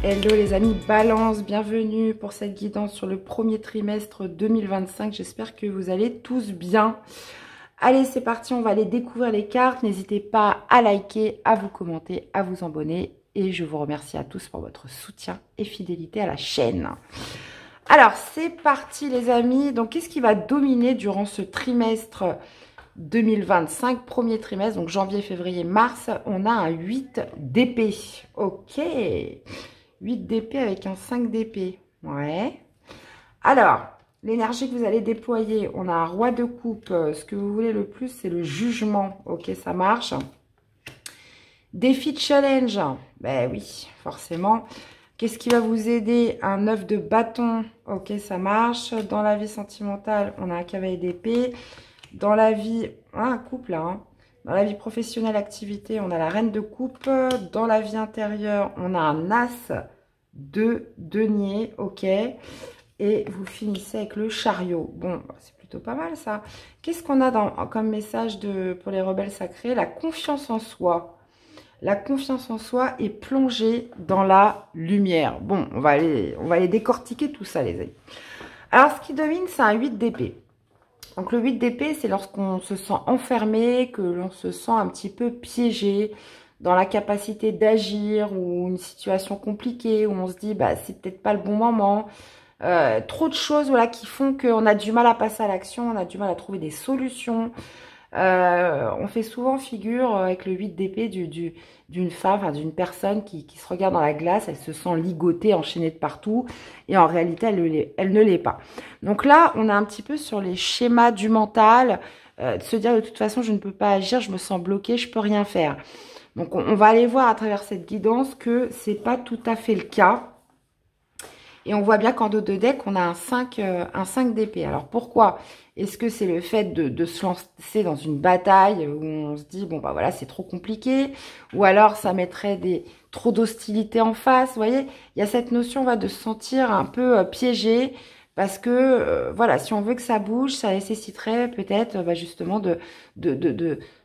Hello les amis Balance, bienvenue pour cette guidance sur le premier trimestre 2025. J'espère que vous allez tous bien. Allez, c'est parti, on va aller découvrir les cartes. N'hésitez pas à liker, à vous commenter, à vous abonner. Et je vous remercie à tous pour votre soutien et fidélité à la chaîne. Alors, c'est parti les amis. Donc, qu'est-ce qui va dominer durant ce trimestre 2025, premier trimestre, donc janvier, février, mars? On a un 8 d'épée. Ok. 8 d'épée avec un 5 d'épée. Ouais. Alors, l'énergie que vous allez déployer, on a un roi de coupe. Ce que vous voulez le plus, c'est le jugement. Ok, ça marche. Défi challenge. Ben oui, forcément. Qu'est-ce qui va vous aider? Un 9 de bâton. Ok, ça marche. Dans la vie sentimentale, on a un cavalier d'épée. Dans la vie, un couple là, hein. Dans la vie professionnelle, activité, on a la reine de coupe. Dans la vie intérieure, on a un as de denier, ok. Et vous finissez avec le chariot. Bon, c'est plutôt pas mal ça. Qu'est-ce qu'on a comme message pour les rebelles sacrés? La confiance en soi. La confiance en soi est plongée dans la lumière. Bon, on va aller décortiquer tout ça, les amis. Alors, ce qui domine, c'est un 8 d'épée. Donc le 8 d'épée, c'est lorsqu'on se sent enfermé, que l'on se sent un petit peu piégé dans la capacité d'agir ou une situation compliquée où on se dit bah c'est peut-être pas le bon moment. Trop de choses voilà qui font qu'on a du mal à passer à l'action, on a du mal à trouver des solutions. On fait souvent figure avec le 8 d'épée d'une femme, enfin, d'une personne qui se regarde dans la glace, elle se sent ligotée, enchaînée de partout, et en réalité, elle ne l'est pas. Donc là, on est un petit peu sur les schémas du mental, de se dire de toute façon, je ne peux pas agir, je me sens bloquée, je peux rien faire. Donc on va aller voir à travers cette guidance que c'est pas tout à fait le cas. Et on voit bien qu'en dos de deck, on a un 5 d'épée. Alors pourquoi? Est-ce que c'est le fait de se lancer dans une bataille où on se dit, bon bah voilà, c'est trop compliqué? Ou alors ça mettrait trop d'hostilité en face? Vous voyez, il y a cette notion de se sentir un peu piégé. Parce que, voilà, si on veut que ça bouge, ça nécessiterait peut-être justement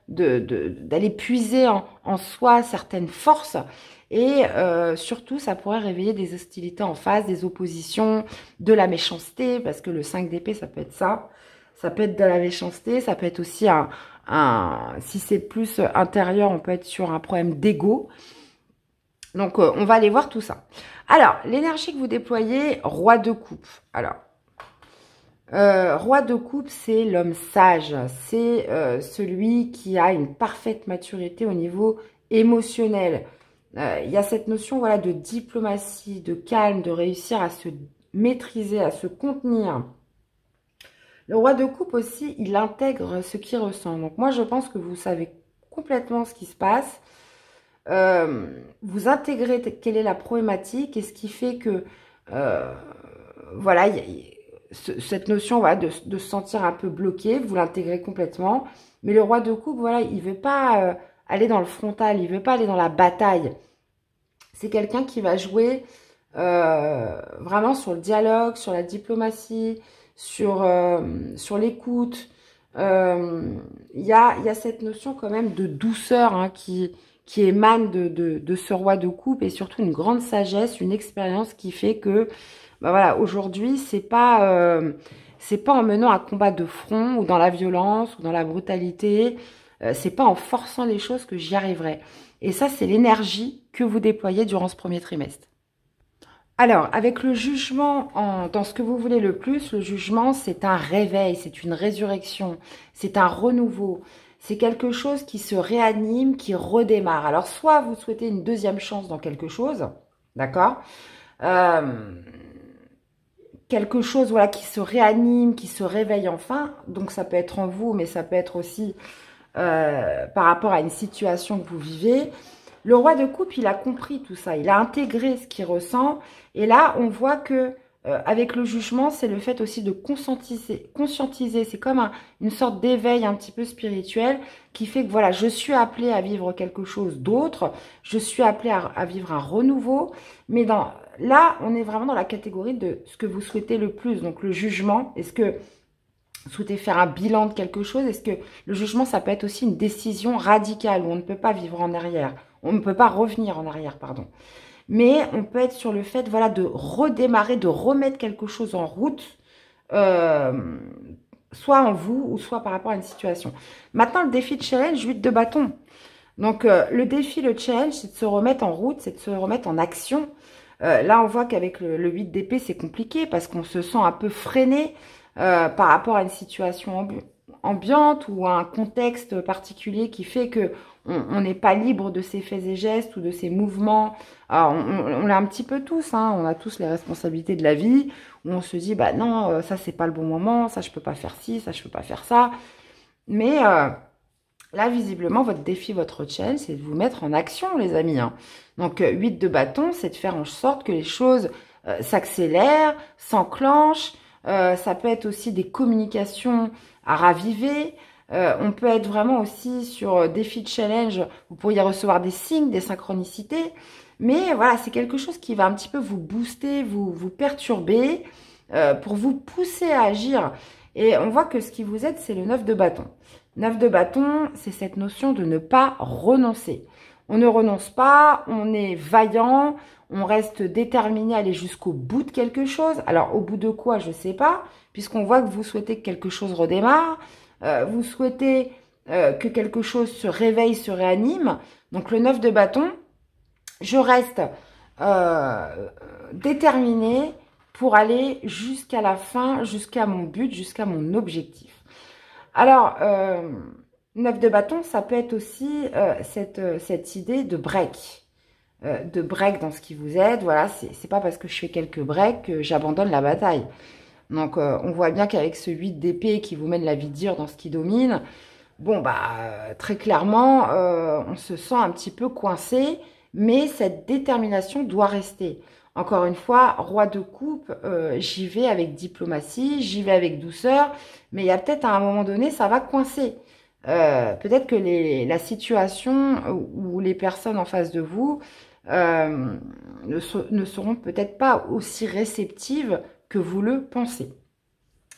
d'aller puiser en soi certaines forces. Et surtout, ça pourrait réveiller des hostilités en face, des oppositions, de la méchanceté, parce que le 5 d'épée, ça peut être ça. Ça peut être de la méchanceté, ça peut être aussi si c'est plus intérieur, on peut être sur un problème d'ego. Donc, on va aller voir tout ça. Alors, l'énergie que vous déployez, roi de coupe. Alors, roi de coupe, c'est l'homme sage. C'est celui qui a une parfaite maturité au niveau émotionnel. Il y a cette notion voilà, de diplomatie, de calme, de réussir à se maîtriser, à se contenir. Le roi de coupe aussi, il intègre ce qu'il ressent. Donc moi, je pense que vous savez complètement ce qui se passe. Vous intégrez quelle est la problématique et ce qui fait que, voilà, cette notion voilà, de se sentir un peu bloqué, vous l'intégrez complètement. Mais le roi de coupe, voilà, il ne veut pas aller dans le frontal, il ne veut pas aller dans la bataille. C'est quelqu'un qui va jouer vraiment sur le dialogue, sur la diplomatie, sur l'écoute. Il y a cette notion quand même de douceur hein, qui émane de ce roi de coupe et surtout une grande sagesse, une expérience qui fait que bah voilà, aujourd'hui, c'est pas en menant un combat de front ou dans la violence ou dans la brutalité, c'est pas en forçant les choses que j'y arriverai. Et ça, c'est l'énergie que vous déployez durant ce premier trimestre. Alors, avec le jugement dans ce que vous voulez le plus, le jugement, c'est un réveil, c'est une résurrection, c'est un renouveau. C'est quelque chose qui se réanime, qui redémarre. Alors, soit vous souhaitez une deuxième chance dans quelque chose, d'accord quelque chose voilà, qui se réanime, qui se réveille enfin. Donc, ça peut être en vous, mais ça peut être aussi par rapport à une situation que vous vivez. Le roi de coupe, il a compris tout ça, il a intégré ce qu'il ressent. Et là, on voit que avec le jugement, c'est le fait aussi de conscientiser. C'est comme une sorte d'éveil un petit peu spirituel qui fait que voilà, je suis appelée à vivre quelque chose d'autre. Je suis appelée à vivre un renouveau. Mais là, on est vraiment dans la catégorie de ce que vous souhaitez le plus. Donc le jugement, est-ce que vous souhaitez faire un bilan de quelque chose? Est-ce que le jugement, ça peut être aussi une décision radicale où on ne peut pas vivre en arrière? On ne peut pas revenir en arrière, pardon. mais on peut être sur le fait, voilà, de redémarrer, de remettre quelque chose en route, soit en vous ou soit par rapport à une situation. Maintenant, le défi de challenge, 8 de bâton. Donc, le défi, le challenge, c'est de se remettre en route, c'est de se remettre en action. Là, on voit qu'avec le 8 d'épée, c'est compliqué parce qu'on se sent un peu freiné par rapport à une situation ambiante ou à un contexte particulier qui fait que on n'est pas libre de ses faits et gestes ou de ses mouvements. Alors, on l'a un petit peu tous, hein, on a tous les responsabilités de la vie où on se dit, bah non, ça c'est pas le bon moment, ça je peux pas faire ci, ça je peux pas faire ça. Mais là, visiblement, votre défi, votre challenge, c'est de vous mettre en action, les amis, hein. Donc, 8 de bâton, c'est de faire en sorte que les choses s'accélèrent, s'enclenchent. Ça peut être aussi des communications à raviver. On peut être vraiment aussi sur défi de challenge. Vous pourriez recevoir des signes, des synchronicités. Mais voilà, c'est quelque chose qui va un petit peu vous booster, vous perturber pour vous pousser à agir. Et on voit que ce qui vous aide, c'est le 9 de bâton. 9 de bâton, c'est cette notion de ne pas renoncer. On ne renonce pas, on est vaillant, on reste déterminé à aller jusqu'au bout de quelque chose. Alors, au bout de quoi, je ne sais pas, puisqu'on voit que vous souhaitez que quelque chose redémarre, vous souhaitez que quelque chose se réveille, se réanime. Donc, le 9 de bâton, je reste déterminée pour aller jusqu'à la fin, jusqu'à mon but, jusqu'à mon objectif. Alors, 9 de bâton, ça peut être aussi cette idée de break. De break dans ce qui vous aide. Voilà, c'est pas parce que je fais quelques breaks que j'abandonne la bataille. Donc, on voit bien qu'avec ce 8 d'épée qui vous mène la vie dure dans ce qui domine, bon, bah, très clairement, on se sent un petit peu coincé, mais cette détermination doit rester. Encore une fois, roi de coupe, j'y vais avec diplomatie, j'y vais avec douceur, mais il y a peut-être à un moment donné, ça va coincer. Peut-être que la situation ou les personnes en face de vous ne seront peut-être pas aussi réceptives que vous le pensez.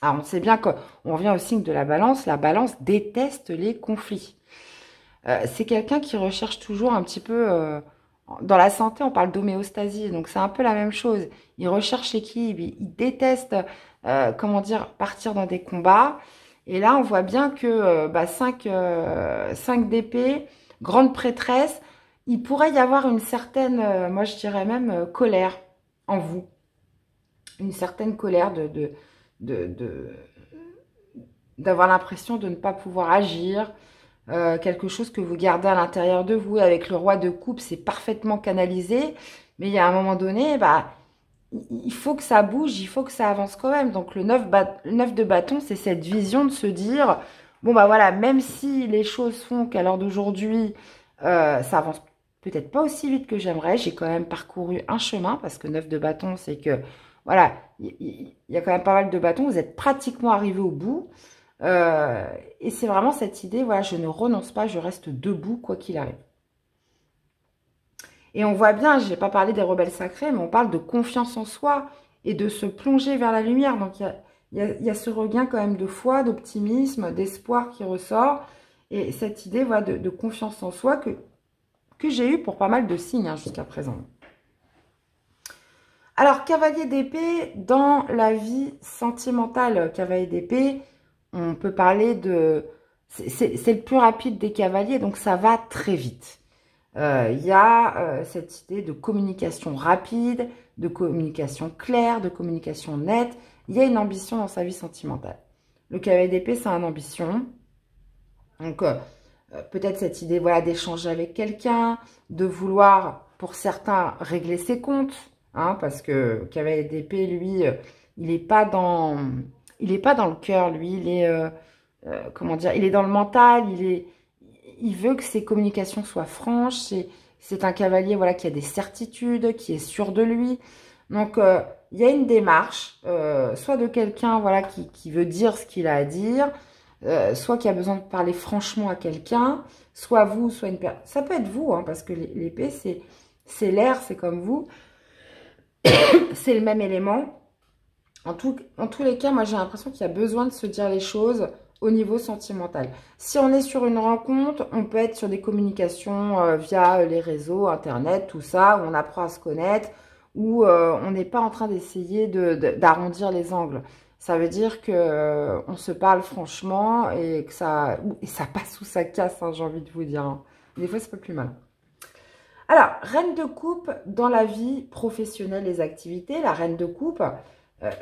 Alors, on sait bien qu'on revient au signe de la balance déteste les conflits. C'est quelqu'un qui recherche toujours un petit peu... dans la santé, on parle d'homéostasie, donc c'est un peu la même chose. Il recherche l'équilibre, il déteste, comment dire, partir dans des combats. Et là, on voit bien que 5 d'épée, grande prêtresse, il pourrait y avoir une certaine, moi je dirais même, colère en vous. Une certaine colère d'avoir l'impression de ne pas pouvoir agir, quelque chose que vous gardez à l'intérieur de vous. Avec le roi de coupe, c'est parfaitement canalisé, mais il y a un moment donné, bah, il faut que ça bouge, il faut que ça avance quand même. Donc le 9 de bâton, c'est cette vision de se dire, bon bah voilà, même si les choses font qu'à l'heure d'aujourd'hui, ça avance peut-être pas aussi vite que j'aimerais, j'ai quand même parcouru un chemin, parce que 9 de bâton, c'est que, voilà, il y a quand même pas mal de bâtons, vous êtes pratiquement arrivé au bout. Et c'est vraiment cette idée, voilà, je ne renonce pas, je reste debout quoi qu'il arrive. Et on voit bien, je n'ai pas parlé des rebelles sacrés, mais on parle de confiance en soi et de se plonger vers la lumière. Donc il y a ce regain quand même de foi, d'optimisme, d'espoir qui ressort. Et cette idée, voilà, de confiance en soi que j'ai eue pour pas mal de signes hein, jusqu'à présent. Alors, cavalier d'épée, dans la vie sentimentale, cavalier d'épée, on peut parler de... C'est le plus rapide des cavaliers, donc ça va très vite. Il y a cette idée de communication rapide, de communication claire, de communication nette. Il y a une ambition dans sa vie sentimentale. Le cavalier d'épée, c'est une ambition. Donc, peut-être cette idée voilà, d'échanger avec quelqu'un, de vouloir, pour certains, régler ses comptes. Hein, parce que le cavalier d'épée, lui, il n'est pas dans le cœur, lui. Il est, comment dire, il est dans le mental, il veut que ses communications soient franches. C'est un cavalier voilà, qui a des certitudes, qui est sûr de lui. Donc, il y a une démarche, soit de quelqu'un voilà, qui veut dire ce qu'il a à dire, soit qui a besoin de parler franchement à quelqu'un, soit vous, soit une personne. Ça peut être vous, hein, parce que l'épée, c'est l'air, c'est comme vous. C'est le même élément. En tous les cas, moi, j'ai l'impression qu'il y a besoin de se dire les choses au niveau sentimental. Si on est sur une rencontre, on peut être sur des communications via les réseaux, Internet, tout ça, où on apprend à se connaître, où on n'est pas en train d'essayer d'arrondir les angles. Ça veut dire que on se parle franchement et que ça passe ou ça casse, hein, j'ai envie de vous dire. Hein. Des fois, c'est pas plus mal. Alors, reine de coupe dans la vie professionnelle, les activités. La reine de coupe,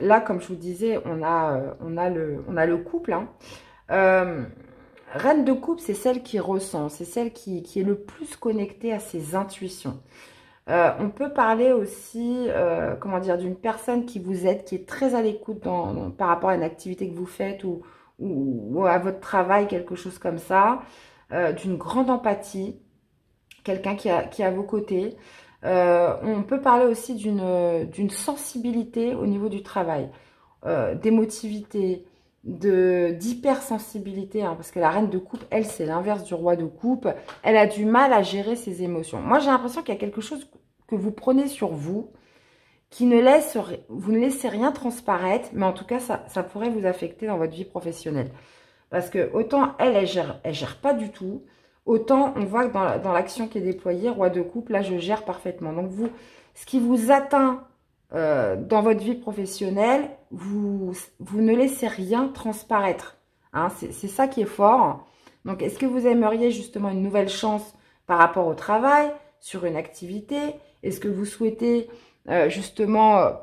là, comme je vous disais, on a le couple. Hein. Reine de coupe, c'est celle qui ressent, c'est celle qui est le plus connectée à ses intuitions. On peut parler aussi, comment dire, d'une personne qui vous aide, qui est très à l'écoute par rapport à une activité que vous faites ou à votre travail, quelque chose comme ça, d'une grande empathie, quelqu'un qui est à vos côtés. On peut parler aussi d'une sensibilité au niveau du travail, d'émotivité, d'hypersensibilité, hein, parce que la reine de coupe, elle, c'est l'inverse du roi de coupe. Elle a du mal à gérer ses émotions. Moi, j'ai l'impression qu'il y a quelque chose que vous prenez sur vous, vous ne laissez rien transparaître, mais en tout cas, ça pourrait vous affecter dans votre vie professionnelle. Parce que autant elle gère pas du tout, autant on voit que dans l'action qui est déployée, roi de coupe, là, je gère parfaitement. Donc, ce qui vous atteint dans votre vie professionnelle, vous ne laissez rien transparaître. Hein, c'est ça qui est fort. Donc, est-ce que vous aimeriez justement une nouvelle chance par rapport au travail, sur une activité? Est-ce que vous souhaitez justement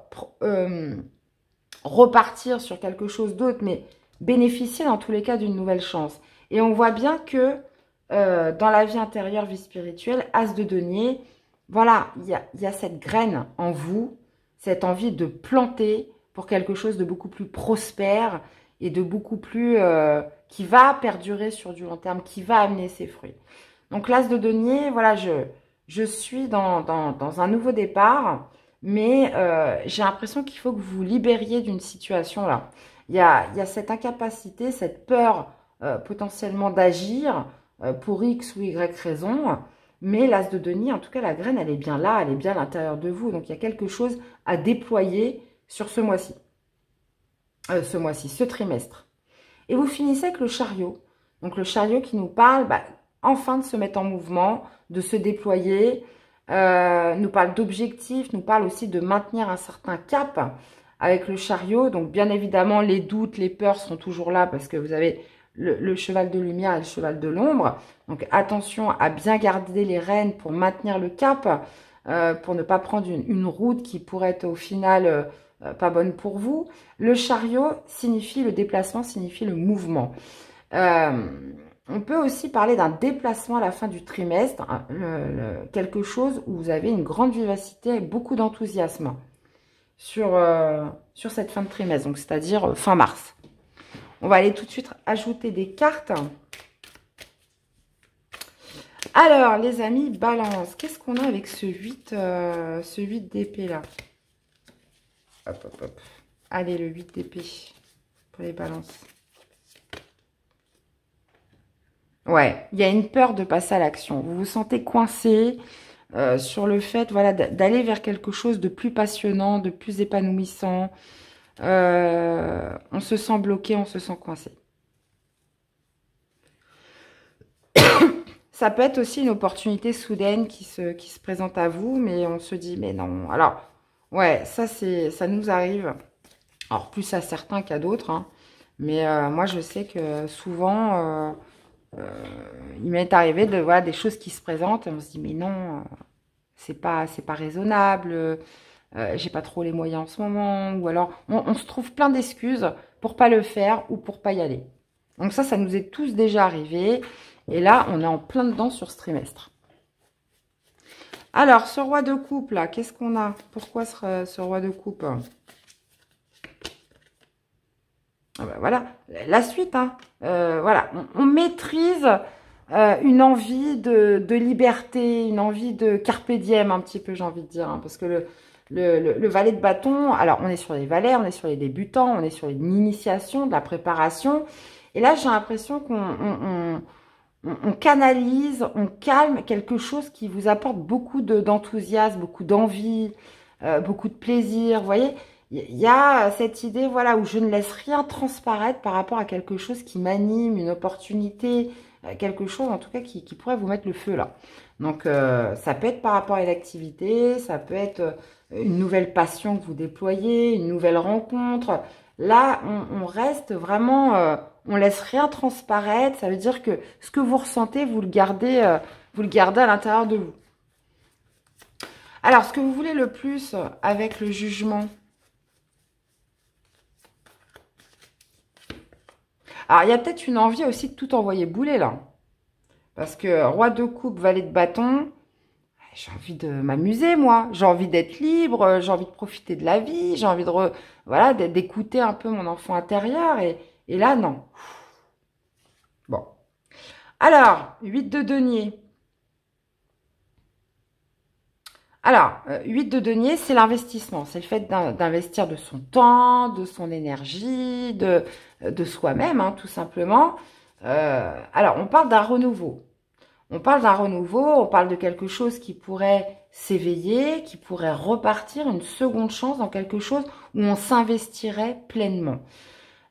repartir sur quelque chose d'autre, mais bénéficier dans tous les cas d'une nouvelle chance? Et on voit bien que dans la vie intérieure, vie spirituelle, as de denier, voilà, il y a cette graine en vous, cette envie de planter pour quelque chose de beaucoup plus prospère et de beaucoup plus qui va perdurer sur du long terme, qui va amener ses fruits. Donc l'as de denier, voilà, je suis dans un nouveau départ, mais j'ai l'impression qu'il faut que vous vous libériez d'une situation là. Il y a cette incapacité, cette peur potentiellement d'agir pour X ou Y raison. Mais l'as de denier, en tout cas, la graine, elle est bien là, elle est bien à l'intérieur de vous. Donc, il y a quelque chose à déployer sur ce mois-ci. Ce trimestre. Et vous finissez avec le chariot. Donc, le chariot qui nous parle, enfin, de se mettre en mouvement, de se déployer, nous parle d'objectifs, nous parle aussi de maintenir un certain cap avec le chariot. Donc, bien évidemment, les doutes, les peurs sont toujours là parce que vous avez le cheval de lumière et le cheval de l'ombre. Donc, attention à bien garder les rênes pour maintenir le cap, pour ne pas prendre une route qui pourrait être au final pas bonne pour vous. Le chariot signifie le déplacement, signifie le mouvement. On peut aussi parler d'un déplacement à la fin du trimestre, hein, quelque chose où vous avez une grande vivacité et beaucoup d'enthousiasme sur cette fin de trimestre, donc c'est-à-dire fin mars. On va aller tout de suite ajouter des cartes. Alors, les amis, balance. Qu'est-ce qu'on a avec ce 8 d'épée là? Hop, hop, hop. Allez, le 8 d'épée pour les balances. Ouais, il y a une peur de passer à l'action. Vous vous sentez coincé sur le fait, voilà, d'aller vers quelque chose de plus passionnant, de plus épanouissant. On se sent bloqué, on se sent coincé. Ça peut être aussi une opportunité soudaine qui se présente à vous, mais on se dit, mais non. Alors, ouais, ça nous arrive. Alors, plus à certains qu'à d'autres. Hein. Mais moi, je sais que souvent, il m'est arrivé de voir des choses qui se présentent. Et on se dit, mais non, c'est pas raisonnable. J'ai pas trop les moyens en ce moment. Ou alors, on se trouve plein d'excuses pour pas le faire ou pour pas y aller. Donc ça nous est tous déjà arrivé. Et là, on est en plein dedans sur ce trimestre. Alors, ce roi de coupe, là, qu'est-ce qu'on a? Pourquoi ce roi de coupe? Ah ben voilà, la suite. Hein. Voilà, on maîtrise une envie de liberté, une envie de carpe diem, un petit peu, j'ai envie de dire. Hein, parce que le valet de bâton, alors on est sur les valets, on est sur les débutants, on est sur l'initiation, de la préparation. Et là, j'ai l'impression qu'on canalise, on calme quelque chose qui vous apporte beaucoup d'enthousiasme, beaucoup d'envie, beaucoup de plaisir. Vous voyez, il y a cette idée, voilà, où je ne laisse rien transparaître par rapport à quelque chose qui m'anime, une opportunité, quelque chose en tout cas qui pourrait vous mettre le feu là. Donc ça peut être par rapport à une activité, ça peut être une nouvelle passion que vous déployez, une nouvelle rencontre. Là, on reste vraiment, on laisse rien transparaître. Ça veut dire que ce que vous ressentez, vous le gardez à l'intérieur de vous. Alors, ce que vous voulez le plus avec le jugement. Alors, il y a peut-être une envie aussi de tout envoyer bouler, là. Parce que roi de coupe, valet de bâton, j'ai envie de m'amuser, moi. J'ai envie d'être libre, j'ai envie de profiter de la vie, j'ai envie de, voilà, d'écouter un peu mon enfant intérieur. Et là, non. Bon. Alors, 8 de denier. Alors, 8 de denier, c'est l'investissement. C'est le fait d'investir de son temps, de son énergie, de soi-même, hein, tout simplement. Alors, on parle d'un renouveau. On parle d'un renouveau, on parle de quelque chose qui pourrait s'éveiller, qui pourrait repartir, une seconde chance dans quelque chose où on s'investirait pleinement.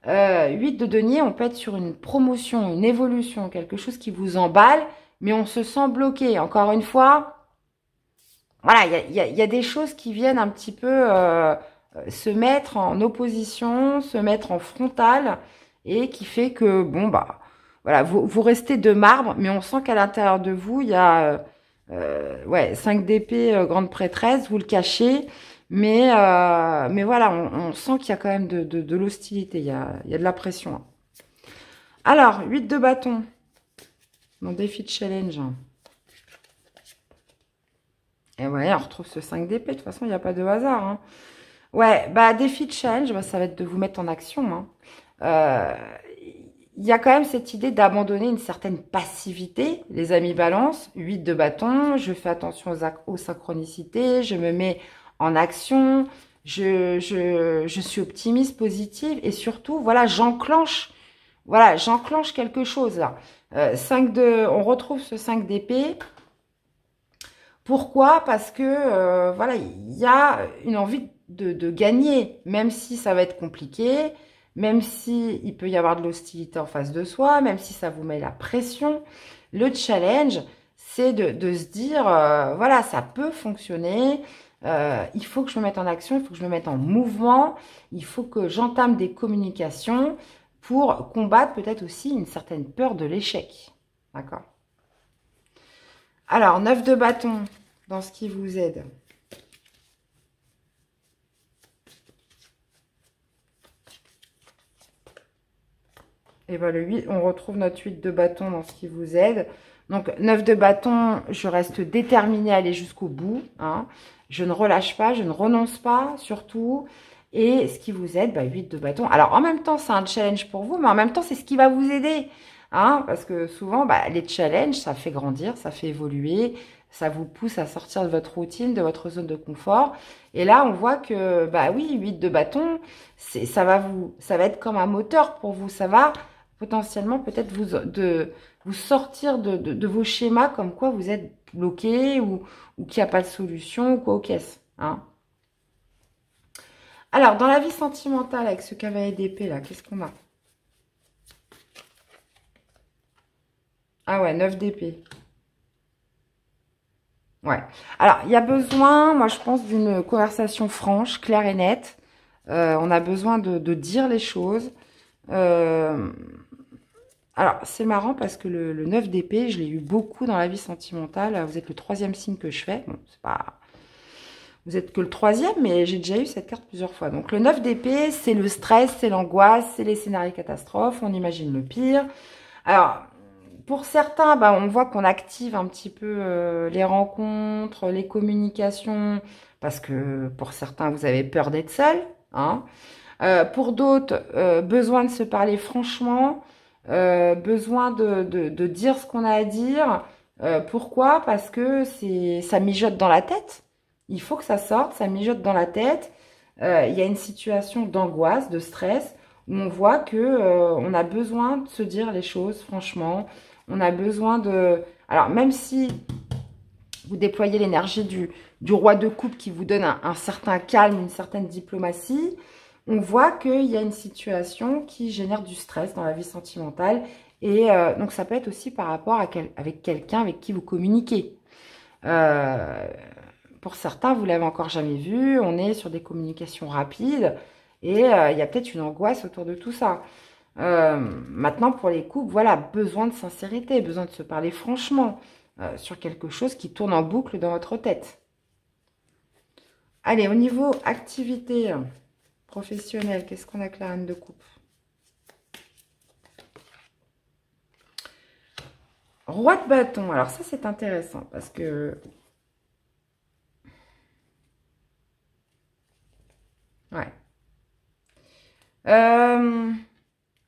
8 de denier, on peut être sur une promotion, une évolution, quelque chose qui vous emballe, mais on se sent bloqué. Encore une fois, voilà, il y a des choses qui viennent un petit peu se mettre en opposition, se mettre en frontal, et qui fait que, bon, bah, voilà, vous restez de marbre, mais on sent qu'à l'intérieur de vous, il y a, ouais, 5 d'épée, grande prêtresse, vous le cachez, mais voilà, on sent qu'il y a quand même de l'hostilité, il y a de la pression. Hein. Alors, 8 de bâton, mon défi de challenge. Et ouais, on retrouve ce 5 d'épée. De toute façon, il n'y a pas de hasard. Hein. Ouais, bah, défi de challenge, bah, ça va être de vous mettre en action. Hein. Il y a quand même cette idée d'abandonner une certaine passivité, les amis balance. 8 de bâton, je fais attention aux synchronicités, je me mets en action, je suis optimiste, positive. Et surtout, voilà, j'enclenche quelque chose là. On retrouve ce 5 d'épée. Pourquoi? Parce que, voilà, il y a une envie de gagner, même si ça va être compliqué, même si il peut y avoir de l'hostilité en face de soi, même si ça vous met la pression. Le challenge, c'est de se dire, voilà, ça peut fonctionner, il faut que je me mette en action, il faut que je me mette en mouvement, il faut que j'entame des communications pour combattre peut-être aussi une certaine peur de l'échec. D'accord? Alors, 9 de bâton dans ce qui vous aide. Et voilà, le 8, on retrouve notre 8 de bâton dans ce qui vous aide. Donc, 9 de bâton, je reste déterminée à aller jusqu'au bout. Hein. Je ne relâche pas, je ne renonce pas, surtout. Et ce qui vous aide, bah, 8 de bâton. Alors, en même temps, c'est un challenge pour vous, mais en même temps, c'est ce qui va vous aider. Hein, parce que souvent, bah, les challenges, ça fait grandir, ça fait évoluer, ça vous pousse à sortir de votre routine, de votre zone de confort. Et là, on voit que, bah oui, 8 de bâton, ça va être comme un moteur pour vous. Ça va potentiellement peut-être vous sortir de vos schémas comme quoi vous êtes bloqué ou qu'il n'y a pas de solution ou quoi aux caisses. Hein. Alors, dans la vie sentimentale, avec ce cavalier d'épée là, qu'est-ce qu'on a? Ah ouais, 9 d'épée. Ouais. Alors, il y a besoin, moi je pense, d'une conversation franche, claire et nette. On a besoin de dire les choses. Alors, c'est marrant parce que le 9 d'épée, je l'ai eu beaucoup dans la vie sentimentale. Vous êtes le 3e signe que je fais. Bon, c'est pas... Vous êtes que le 3e, mais j'ai déjà eu cette carte plusieurs fois. Donc, le 9 d'épée, c'est le stress, c'est l'angoisse, c'est les scénarios catastrophes. On imagine le pire. Alors... Pour certains, bah, on voit qu'on active un petit peu les rencontres, les communications, parce que pour certains, vous avez peur d'être seul. Hein. Pour d'autres, besoin de se parler franchement, besoin de dire ce qu'on a à dire. Pourquoi? Parce que ça mijote dans la tête. Il faut que ça sorte, ça mijote dans la tête. Il y a une situation d'angoisse, de stress, où on voit que on a besoin de se dire les choses franchement. On a besoin de... Alors, même si Vous déployez l'énergie du roi de coupe qui vous donne un certain calme, une certaine diplomatie. On voit qu'il y a une situation qui génère du stress dans la vie sentimentale. Et donc, ça peut être aussi par rapport avec quelqu'un avec qui vous communiquez. Pour certains, vous l'avez encore jamais vu. On est sur des communications rapides. Et il y a peut-être une angoisse autour de tout ça. Maintenant, pour les couples, voilà, besoin de sincérité, besoin de se parler franchement sur quelque chose qui tourne en boucle dans votre tête. Allez, au niveau activité professionnelle, qu'est-ce qu'on a avec la reine de coupe? Roi de bâton. Alors ça, c'est intéressant parce que... Ouais.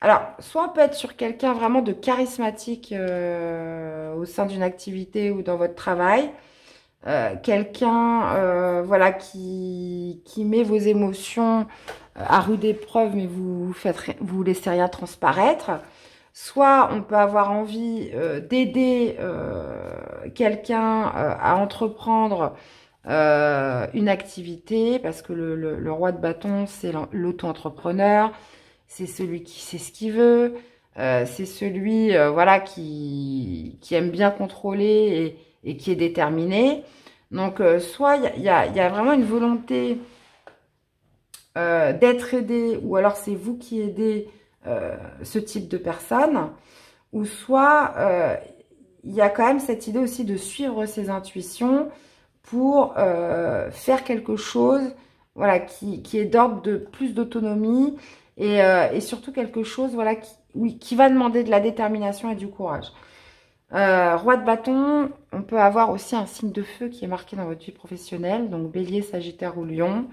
Alors, soit on peut être sur quelqu'un vraiment de charismatique au sein d'une activité ou dans votre travail. Quelqu'un voilà, qui met vos émotions à rude épreuve, mais vous laissez rien transparaître. Soit on peut avoir envie d'aider quelqu'un à entreprendre une activité, parce que le roi de bâton, c'est l'auto-entrepreneur, c'est celui qui sait ce qu'il veut, c'est celui voilà, qui aime bien contrôler et qui est déterminé. Donc, soit il y a vraiment une volonté d'être aidé, ou alors c'est vous qui aidez ce type de personne, ou soit il y a quand même cette idée aussi de suivre ses intuitions pour faire quelque chose voilà, qui est d'ordre de plus d'autonomie et surtout quelque chose voilà, qui va demander de la détermination et du courage. Roi de bâton, on peut avoir aussi un signe de feu qui est marqué dans votre vie professionnelle, donc bélier, sagittaire ou lion.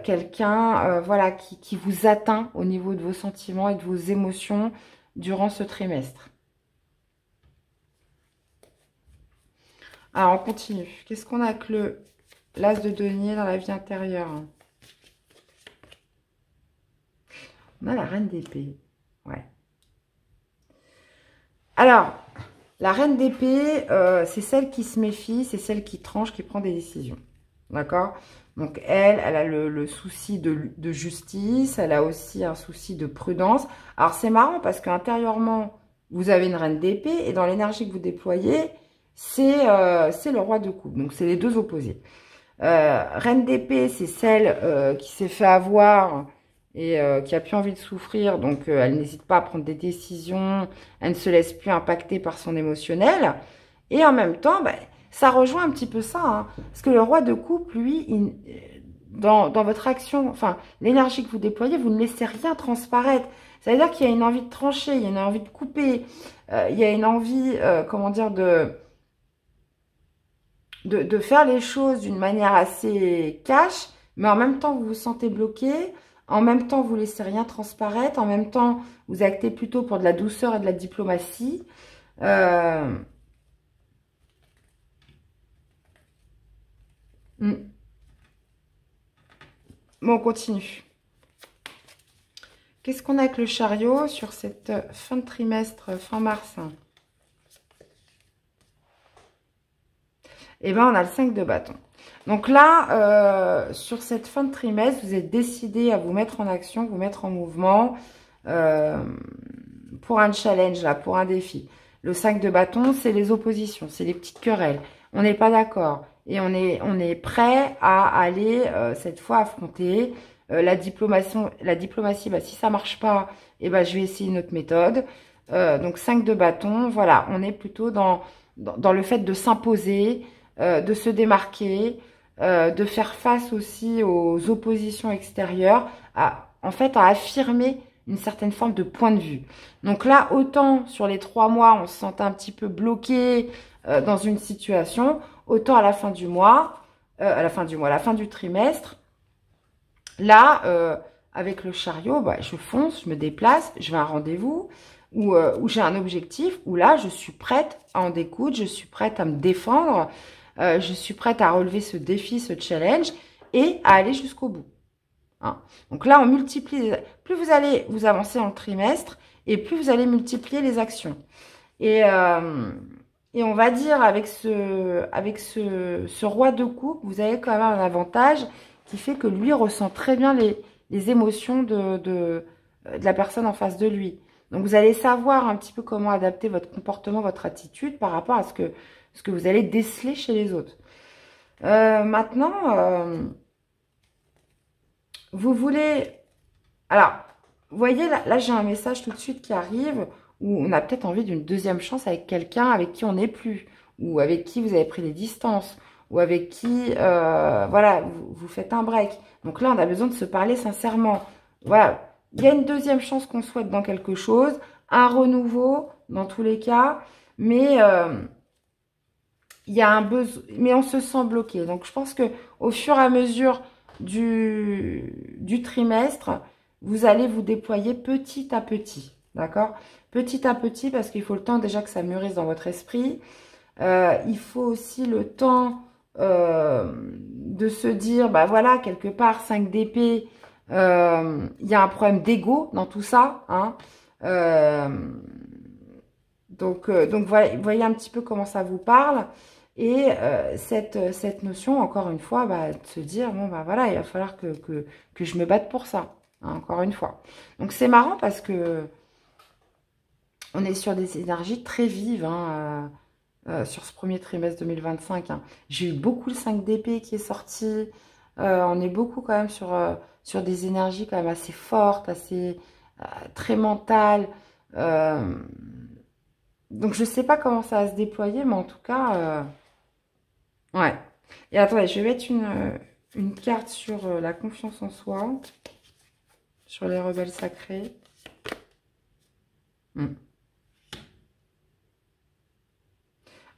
Quelqu'un voilà, qui vous atteint au niveau de vos sentiments et de vos émotions durant ce trimestre. Alors, on continue. Qu'est-ce qu'on a avec l'as de denier dans la vie intérieure? On a la reine d'épée. Ouais. Alors, la reine d'épée, c'est celle qui se méfie, c'est celle qui tranche, qui prend des décisions. D'accord? Donc, elle a le souci de justice, elle a aussi un souci de prudence. Alors, c'est marrant parce qu'intérieurement, vous avez une reine d'épée et dans l'énergie que vous déployez, c'est le roi de coupe. Donc, c'est les deux opposés. Reine d'épée, c'est celle qui s'est fait avoir et qui a plus envie de souffrir. Donc, elle n'hésite pas à prendre des décisions. Elle ne se laisse plus impacter par son émotionnel. Et en même temps, bah, ça rejoint un petit peu ça. Hein, parce que le roi de coupe, lui, dans votre action, enfin, l'énergie que vous déployez, vous ne laissez rien transparaître. C'est-à-dire qu'il y a une envie de trancher, il y a une envie de couper, il y a une envie, comment dire, de faire les choses d'une manière assez cash, mais en même temps, vous vous sentez bloqué, en même temps, vous ne laissez rien transparaître, en même temps, vous actez plutôt pour de la douceur et de la diplomatie. Bon, on continue. Qu'est-ce qu'on a avec le chariot sur cette fin de trimestre, fin mars? Eh bien, on a le 5 de bâton. Donc là, sur cette fin de trimestre, vous êtes décidé à vous mettre en action, vous mettre en mouvement pour un challenge, là, pour un défi. Le 5 de bâton, c'est les oppositions, c'est les petites querelles. On n'est pas d'accord et on est prêt à aller cette fois affronter la diplomatie. Bah, si ça marche pas, eh ben, je vais essayer une autre méthode. Donc 5 de bâton, voilà, on est plutôt dans le fait de s'imposer, de se démarquer, de faire face aussi aux oppositions extérieures, en fait à affirmer une certaine forme de point de vue. Donc là, autant sur les 3 mois, on se sentait un petit peu bloqué dans une situation, autant à la fin du mois, à la fin du trimestre, là, avec le chariot, bah, je fonce, je me déplace, je vais à un rendez-vous, où j'ai un objectif, où là, je suis prête à en découdre, je suis prête à me défendre, je suis prête à relever ce défi, ce challenge, et à aller jusqu'au bout. Hein. Donc là, on multiplie, plus vous allez vous avancer dans le trimestre, et plus vous allez multiplier les actions. Et Et on va dire avec ce roi de coupe, vous avez quand même un avantage qui fait que lui ressent très bien les émotions de la personne en face de lui. Donc, vous allez savoir un petit peu comment adapter votre comportement, votre attitude par rapport à ce que vous allez déceler chez les autres. Maintenant, vous voulez... Alors, vous voyez, là j'ai un message tout de suite qui arrive où on a peut-être envie d'une deuxième chance avec quelqu'un avec qui on n'est plus, ou avec qui vous avez pris les distances, ou avec qui, voilà, vous faites un break. Donc là, on a besoin de se parler sincèrement. Voilà, il y a une deuxième chance qu'on souhaite dans quelque chose, un renouveau dans tous les cas, mais il y a un besoin, mais on se sent bloqué. Donc je pense que au fur et à mesure du trimestre, vous allez vous déployer petit à petit, d'accord? Petit à petit, parce qu'il faut le temps déjà que ça mûrisse dans votre esprit. Il faut aussi le temps de se dire, bah voilà, quelque part, 5 d'épée, il y a un problème d'ego dans tout ça, hein. Donc voilà, vous voyez un petit peu comment ça vous parle. Et cette notion, encore une fois, bah, de se dire, bon, bah voilà, il va falloir que je me batte pour ça, hein, encore une fois. Donc, c'est marrant parce que on est sur des énergies très vives, hein, sur ce premier trimestre 2025. Hein. J'ai eu beaucoup le 5 d'épée qui est sorti. On est beaucoup quand même sur des énergies quand même assez fortes, assez très mentales. Donc, je ne sais pas comment ça va se déployer, mais en tout cas... ouais. Et attendez, je vais mettre une carte sur la confiance en soi. Sur les rebelles sacrés.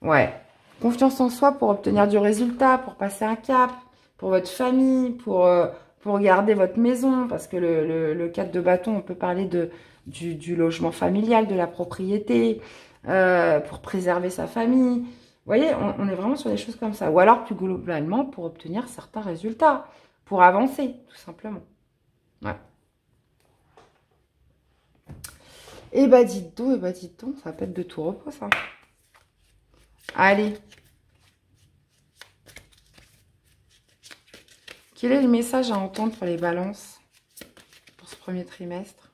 Ouais. Confiance en soi pour obtenir du résultat, pour passer un cap, pour votre famille, pour garder votre maison. Parce que le 4 de bâton, on peut parler du logement familial, de la propriété, pour préserver sa famille. Vous voyez, on est vraiment sur des choses comme ça. Ou alors, plus globalement, pour obtenir certains résultats. Pour avancer, tout simplement. Ouais. Et bah, dites donc, ça peut être de tout repos, ça. Allez. Quel est le message à entendre pour les balances pour ce premier trimestre?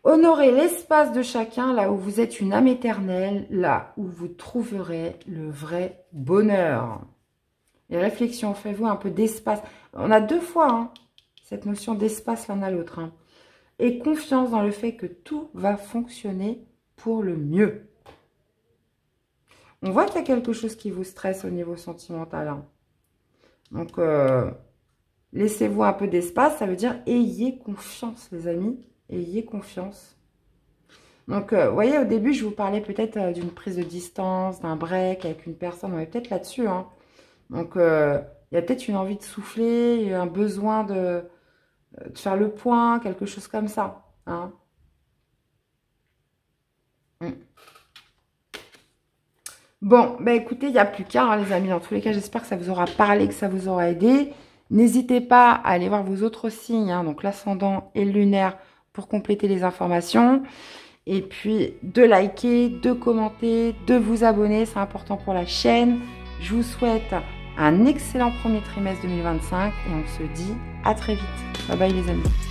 Honorez l'espace de chacun là où vous êtes une âme éternelle, là où vous trouverez le vrai bonheur. Et réflexion, faites-vous un peu d'espace. On a deux fois hein, cette notion d'espace l'un à l'autre. Hein. Et confiance dans le fait que tout va fonctionner pour le mieux. On voit qu'il y a quelque chose qui vous stresse au niveau sentimental. Hein. Donc, laissez-vous un peu d'espace. Ça veut dire ayez confiance, les amis. Ayez confiance. Donc, vous voyez, au début, je vous parlais peut-être d'une prise de distance, d'un break avec une personne. On est peut-être là-dessus. Hein. Donc, il y a peut-être une envie de souffler, un besoin de faire le point, quelque chose comme ça. Hein. Bon, bah écoutez, il n'y a plus qu'à, hein, les amis. Dans tous les cas, j'espère que ça vous aura parlé, que ça vous aura aidé. N'hésitez pas à aller voir vos autres signes, hein, donc l'ascendant et le lunaire, pour compléter les informations. Et puis, de liker, de commenter, de vous abonner, c'est important pour la chaîne. Je vous souhaite un excellent premier trimestre 2025 et on se dit à très vite. Bye bye les amis.